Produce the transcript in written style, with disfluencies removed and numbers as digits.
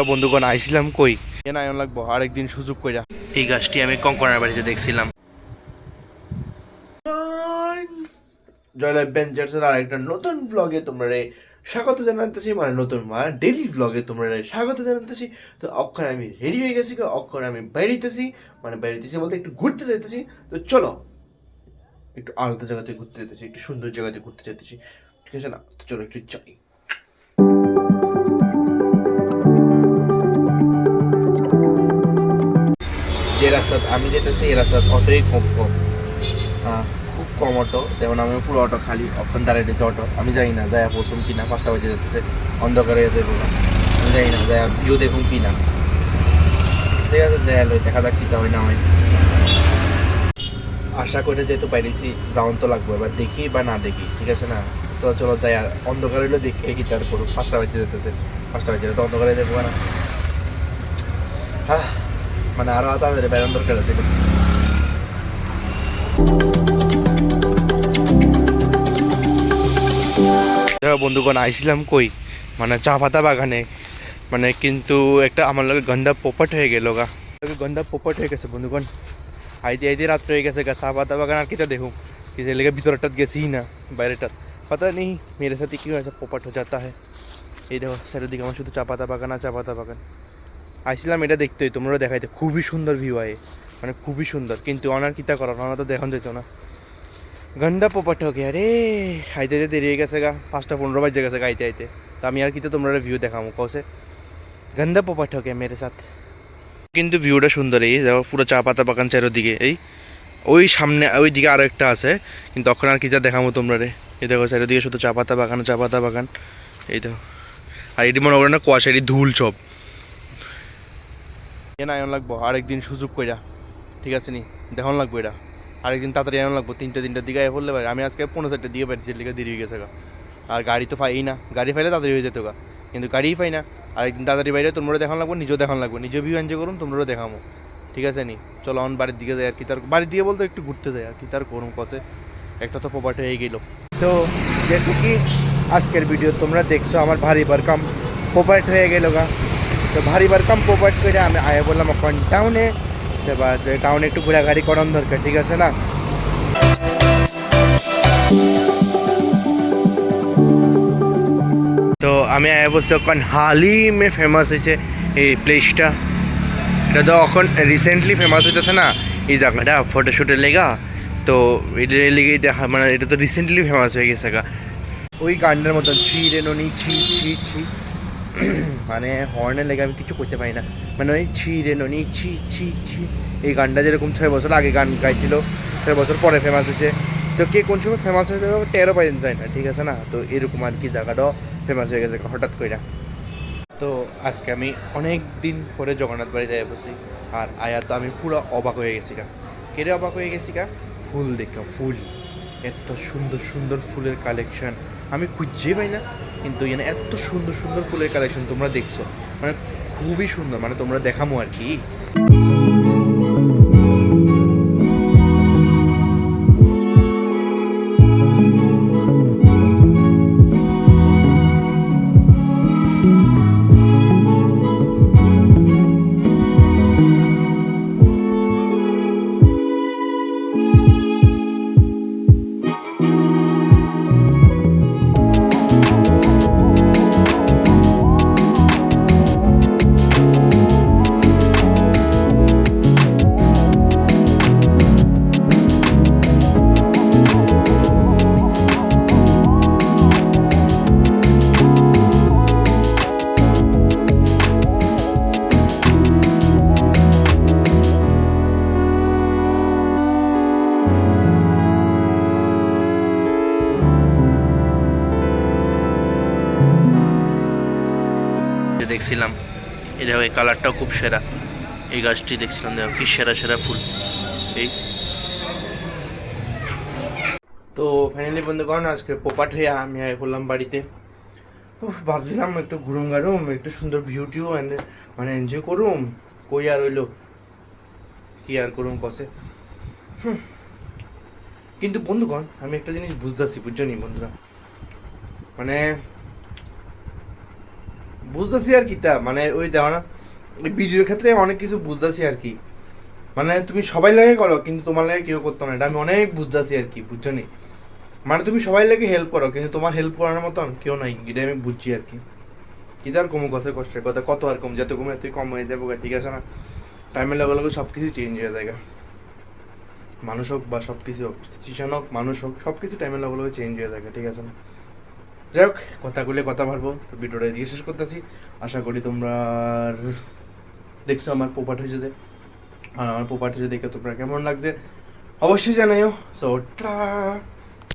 বন্ধুগণ আইছিলাম কই এ না লাগবো আরেকদিন সুযোগ কইরা এই গাছটি আমি কঙ্কনার বাড়িতে দেখছিলাম। জয়লাভ বেঞ্চার্সের আরেকটা নতুন ব্লগে তোমরা স্বাগত জানাতেছি, মানে নতুন ডেইলি ব্লগে তোমরা স্বাগত জানাতেছি। তো অক্ষণ আমি রেডি হয়ে গেছি, অক্ষণ আমি বেরিতেছি, মানে বেরিতেছি বলতে একটু ঘুরতে যাইতেছি। তো চলো একটু আলাদা জায়গাতে ঘুরতে যেতেছি, একটু সুন্দর জায়গাতে ঘুরতে যেতেছি, ঠিক আছে না? তো চলো একটু যাই। যে রাস্তা আমি যেতেছি এই রাস্তা অটোই খুব কম, খুব কম অটো। যেমন আমি পুরো অটো খালি, অক্ষণ দাঁড়াইতেছে অটো। আমি জানি না যায় পৌঁছুম কিনা, 5টা বাজে যেতেছে, অন্ধকারে যাবো না। আমি জানি না যায় ভিউ দেখুন কিনা। ঠিক আছে, যাই লই, দেখা যাক কিতা হয় না হয়। আশা করে যেহেতু পাইরেছি যাওয়ান তো লাগবো, এবার দেখি বা না দেখি, ঠিক আছে না? তো চলো যাই, অন্ধকার হইলে দেখি কি তার করুক। 5টা বাজে যেতেছে, 5টা বাজে তো অন্ধকারে দেখবো না। হ্যাঁ, মানে আরো তাড়াতাড়ি বেরোন দরকার আছে। বন্ধুগণ আইছিলাম কই, মানে চা পাতা বাগানে, মানে কিন্তু একটা আমার লগে গন্ধা পোপট হয়ে গেল গা, গন্ধা পোপট হয়ে গেছে বন্ধুগণ। আইতে আইতে রাত্র হয়ে গেছে গা, চা পাতা বাগান আর কিটা দেখুন कि लेके ভিতরটাত গেছি না বাইরেটাত, पता नहीं मेरे साथ क्यों ऐसा पोपट हो जाता है। এই দেখো চারিদিকে আমার শুধু চা পাতা বাগান আর চা পাতা বাগান। আইছিলাম এটা দেখতেই, তোমরা দেখাইতে খুবই সুন্দর ভিউ আয়, মানে খুবই সুন্দর, কিন্তু অনার কিতা করার, ওনার তো দেখান যেত না। গন্ধা পোপট हो गया रे। আইতে আইতে দেরি হয়ে গেছে গা, 5টা 15 বাজে গেছে গা আইতে আইতে। তো আমি আর কিতা তোমরা ভিউ দেখামো কসে, গন্ধা পোপট हो गया मेरे साथ। কিন্তু ভিউটা সুন্দর, এই দেখো পুরো চা পাতা বাগান চারিদিকে। এই ওই সামনে ওই দিকে আরও একটা আছে, কিন্তু তখন আর কিতা দেখামো তোমরা রে। এই দেখো চারিদিকে শুধু চা পাতা বাগান, চা পাতা বাগান। এই দেখো, আর এটি মনে করে না কুয়াশা, এটি ধুল সব। এ না এমন লাগবো আরেকদিন সুযোগ কইরা, ঠিক আছে নি? দেখান লাগবো এটা আরেকদিন, তাড়াতাড়ি এমন লাগবো 3টার দিকে আয় পড়লে পারে। আমি আজকে 4:30টার দিকে পাইছি, লিখে দেরি হয়ে গেছে গা। আর গাড়ি তো পাই না, গাড়ি পাইলে তাড়াতাড়ি হয়ে যেত গা, কিন্তু গাড়িই পাই না। আরেকদিন তাড়াতাড়ি বাইরে তোমরা দেখান লাগবো, নিজেও দেখান লাগবো, নিজেও ভিউ এনজয় করুন, তোমরাও দেখামো, ঠিক আছে নি? চলো আমার বাড়ির দিকে যাই, আর কি তার বাড়ির দিকে বলতে একটু ঘুরতে যাই, আর কি তার করুন কসে, একটা তো প্রপার্ট হয়ে গেল। তো জেসে কি আজকের ভিডিও তোমরা দেখছো, আমার ভারী বারকাম প্রপার্ট হয়ে গেল গা। তো ভারী বারকাম প্রপার্ট করে আমি আয়া বললাম এখন টাউনে, এবার টাউনে একটু ঘোরাঘুরি করার দরকার, ঠিক আছে না? তো আমি আয়া বলছি এখন হালিমে ফেমাস হয়েছে এই প্লেসটা। এটা তো এখন রিসেন্টলি ফেমাস হইতেছে না এই জায়গাটা ফটোশ্যুটের লেগা। তো এটার লেগে দেখা, মানে এটা তো রিসেন্টলি ফেমাস হয়ে গেছে গা। ওই গানটার মতন ছি রে ননি ছি ছি ছি, মানে হর্নের লেগে আমি কিছু করতে পারি না, মানে ওই ছি রে ননি ছি ছি ছি। এই গানটা যেরকম 6 বছর আগে গান গাইছিল, 6 বছর পরে ফেমাস হয়েছে। তো কে কোন সময় ফেমাস হয়ে যাবে টেরও পাই যায় না, ঠিক আছে না? তো এরকম আর কি জায়গাটাও ফেমাস হয়ে গেছে হঠাৎ করে। তো আজকে আমি অনেক দিন পরে জগন্নাথ বাড়িতে বসি, আর আয়া তো আমি পুরো অবাক হয়ে গেছি গা। কেড়ে অবাক হয়ে গেছি গা? ফুল দেখা, ফুল এত সুন্দর সুন্দর ফুলের কালেকশন আমি খুঁজছেই পাই না, কিন্তু এখানে এত সুন্দর সুন্দর ফুলের কালেকশন তোমরা দেখছো, মানে খুবই সুন্দর, মানে তোমরা দেখামো আর কি। দেখছিলাম এই দেখো, এই কালারটাও খুব সেরা। এই গাছটি দেখছিলাম, দেখো কি সেরা সেরা ফুল। এই তো ফাইনালি বন্ধুগণ আজকে পোপাট হয়ে আমি বললাম বাড়িতে। ভাবছিলাম একটু ঘুরুম গাড়ুম, একটু সুন্দর ভিউ টিউ মানে এনজয় করুম, কই আর হইলো কি আর করুম কসে। কিন্তু বন্ধুগণ আমি একটা জিনিস বুঝতেছি, বুঝছো নি বন্ধুরা, মানে বুঝতেছি আর কি তা মানে ওই দেখো না ওই ভিডিওর ক্ষেত্রে অনেক কিছু বুঝতেছি আর কি মানে তুমি সবাই লাগে করো কিন্তু তোমার লাগে কেউ করতো না এটা আমি অনেক বুঝতেছি আর কি বুঝছো নি মানে তুমি সবাই লাগে হেল্প করো কিন্তু তোমার হেল্প করার মতন কেউ নাই এটা আমি বুঝছি আর কি কি তার কম কথা কষ্টের কথা কত আর কম যত কমে এতই কম হয়ে যাবো ঠিক আছে না টাইমের লগে লগে সব কিছু চেঞ্জ হয়ে যায় মানুষ হোক বা সব কিছু হোক সিচুয়েশন হোক মানুষ হোক সব কিছু টাইমের লগে লগে চেঞ্জ হয়ে যায় ঠিক আছে না যাই হোক কথাগুলো কথা ভাববো তো ভিডিওটা দিয়ে শেষ করতেছি আশা করি তোমরা দেখছো আমার পোপাট হয়েছে যে আর আমার পোপাট হয়েছে দেখে তোমরা কেমন লাগছে অবশ্যই জানাইও সো টা